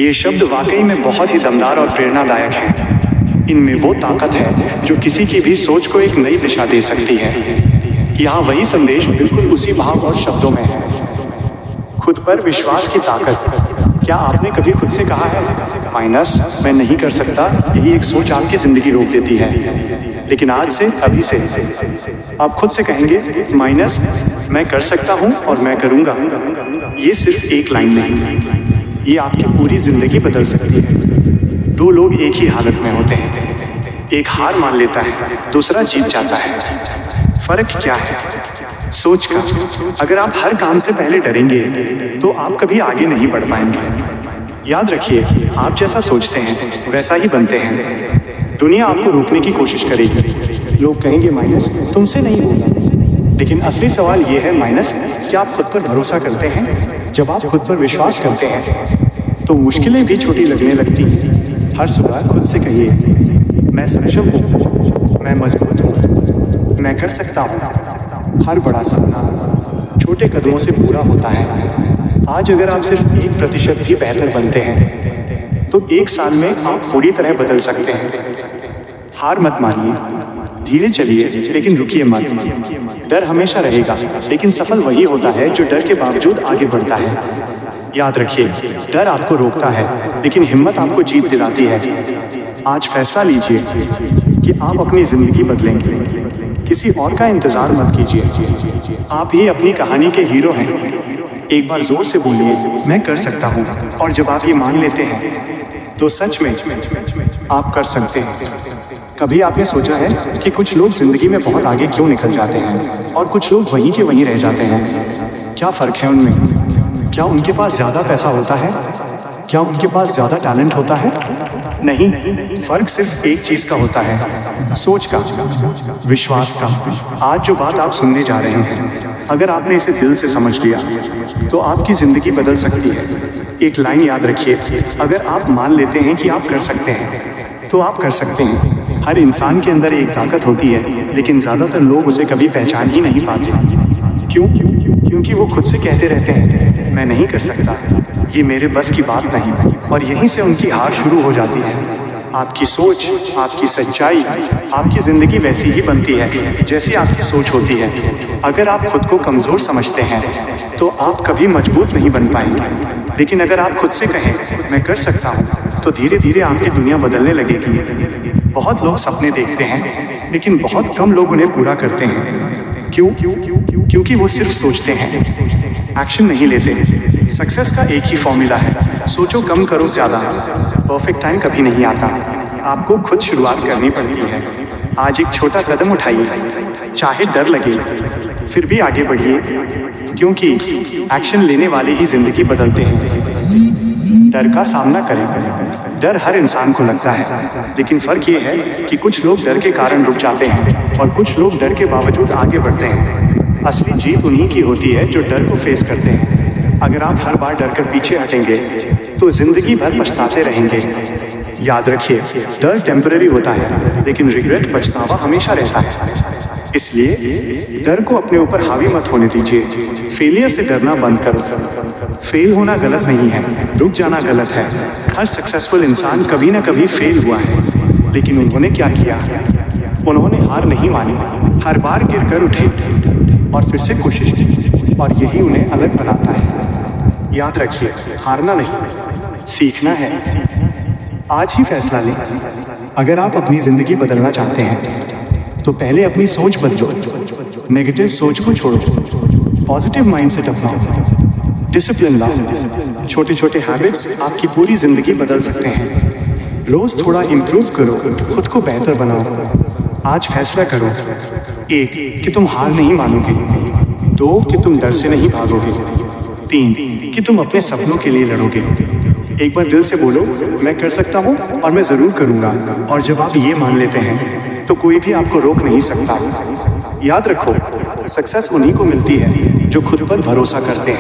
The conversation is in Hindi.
ये शब्द वाकई में बहुत ही दमदार और प्रेरणादायक हैं। इनमें वो ताकत है जो किसी की भी सोच को एक नई दिशा दे सकती है। यहाँ वही संदेश बिल्कुल उसी भाव और शब्दों में है। खुद पर विश्वास की ताकत। क्या आपने कभी खुद से कहा है माइनस मैं नहीं कर सकता? यही एक सोच आपकी जिंदगी रोक देती है। लेकिन आज से, अभी से आप खुद से कहेंगे माइनस मैं कर सकता हूँ और मैं करूँगा। ये सिर्फ एक लाइन नहीं, ये आपकी पूरी जिंदगी बदल सकती है। दो लोग एक ही हालत में होते हैं, एक हार मान लेता है, दूसरा जीत जाता है। फर्क क्या है? सोच का। अगर आप हर काम से पहले डरेंगे तो आप कभी आगे नहीं बढ़ पाएंगे। याद रखिए, आप जैसा सोचते हैं वैसा ही बनते हैं। दुनिया आपको रोकने की कोशिश करेगी। लोग कहेंगे माइनस तुमसे नहीं होगा। लेकिन असली सवाल ये है माइनस, क्या आप खुद पर भरोसा करते हैं? जब आप खुद पर विश्वास करते हैं तो मुश्किलें भी छोटी लगने लगती हैं। हर सुबह खुद से कहिए मैं सक्षम हूँ, मैं मजबूत हूँ, मैं कर सकता हूँ। हर बड़ा सपना छोटे कदमों से पूरा होता है। आज अगर आप सिर्फ 1% भी बेहतर बनते हैं तो 1 साल में आप पूरी तरह बदल सकते हैं। हार मत मानिए, धीरे चलिए लेकिन रुकिए मत। डर हमेशा रहेगा, लेकिन सफल वही होता है जो डर के बावजूद आगे बढ़ता है। याद रखिए, डर आपको रोकता है लेकिन हिम्मत आपको जीत दिलाती है। आज फैसला लीजिए कि आप अपनी जिंदगी बदलेंगे। किसी और का इंतजार मत कीजिए। आप ही अपनी कहानी के हीरो हैं। एक बार जोर से बोलिए मैं कर सकता हूँ, और जब आप ये मान लेते हैं तो सच में आप कर सकते हैं। कभी आपने सोचा है कि कुछ लोग जिंदगी में बहुत आगे क्यों निकल जाते हैं और कुछ लोग वहीं के वहीं रह जाते हैं? क्या फर्क है उनमें? क्या उनके पास ज्यादा पैसा होता है? क्या उनके पास ज्यादा टैलेंट होता है? नहीं, फर्क सिर्फ एक चीज का होता है, सोच का, विश्वास का। आज जो बात आप सुनने जा रहे हैं, अगर आपने इसे दिल से समझ लिया तो आपकी जिंदगी बदल सकती है। एक लाइन याद रखिए, अगर आप मान लेते हैं कि आप कर सकते हैं तो आप कर सकते हैं। हर इंसान के अंदर एक ताकत होती है, लेकिन ज्यादातर लोग उसे कभी पहचान ही नहीं पाते। क्यों? क्योंकि वो खुद से कहते रहते हैं मैं नहीं कर सकता, ये मेरे बस की बात नहीं, और यहीं से उनकी हार शुरू हो जाती है। आपकी सोच, आपकी सच्चाई, आपकी जिंदगी वैसी ही बनती है जैसी आपकी सोच होती है। अगर आप खुद को कमजोर समझते हैं तो आप कभी मजबूत नहीं बन पाएंगे। लेकिन अगर आप खुद से कहें मैं कर सकता हूँ तो धीरे धीरे आपकी दुनिया बदलने लगेगी। बहुत लोग सपने देखते हैं लेकिन बहुत कम लोग उन्हें पूरा करते हैं। क्यों? क्योंकि वो सिर्फ सोचते हैं, एक्शन नहीं लेते। सक्सेस का एक ही फॉर्मूला है, सोचो कम करो ज्यादा। परफेक्ट टाइम कभी नहीं आता, आपको खुद शुरुआत करनी पड़ती है। आज एक छोटा कदम उठाइए, चाहे डर लगे फिर भी आगे बढ़िए, क्योंकि एक्शन लेने वाले ही जिंदगी बदलते हैं। डर का सामना करें। डर हर इंसान को लगता है, लेकिन फर्क ये है कि कुछ लोग डर के कारण रुक जाते हैं और कुछ लोग डर के बावजूद आगे बढ़ते हैं। असली जीत उन्हीं की होती है जो डर को फेस करते हैं। अगर आप हर बार डर कर पीछे हटेंगे तो जिंदगी भर पछताते रहेंगे। याद रखिए, डर टेम्पररी होता है, लेकिन रिग्रेट, पछतावा हमेशा रहता है। इसलिए डर को अपने ऊपर हावी मत होने दीजिए। फेलियर से डरना बंद करो। फेल होना गलत नहीं है, रुक जाना गलत है। हर सक्सेसफुल इंसान कभी ना कभी फेल हुआ है, लेकिन उन्होंने क्या किया? उन्होंने हार नहीं मानी, हर बार गिर कर उठे और फिर से कोशिश की, और यही उन्हें अलग बनाता है। याद रखिए, हारना नहीं, सीखना है। आज ही फैसला लें। अगर आप अपनी जिंदगी बदलना चाहते हैं तो पहले अपनी सोच बदलो। नेगेटिव सोच को छोड़ो, पॉजिटिव माइंडसेट अपनाओ, डिसिप्लिन लाओ। छोटे छोटे हैबिट्स आपकी पूरी जिंदगी बदल सकते हैं। रोज थोड़ा इम्प्रूव करो, खुद को बेहतर बनाओ। आज फैसला करो, 1 कि तुम हार नहीं मानोगे, 2 कि तुम डर से नहीं भागोगे, 3 कि तुम अपने सपनों के लिए लड़ोगे। एक बार दिल से बोलो मैं कर सकता हूँ और मैं जरूर करूँगा, और जब आप ये मान लेते हैं तो कोई भी आपको रोक नहीं सकता। याद रखो, सक्सेस उन्हीं को मिलती है जो खुद पर भरोसा करते हैं।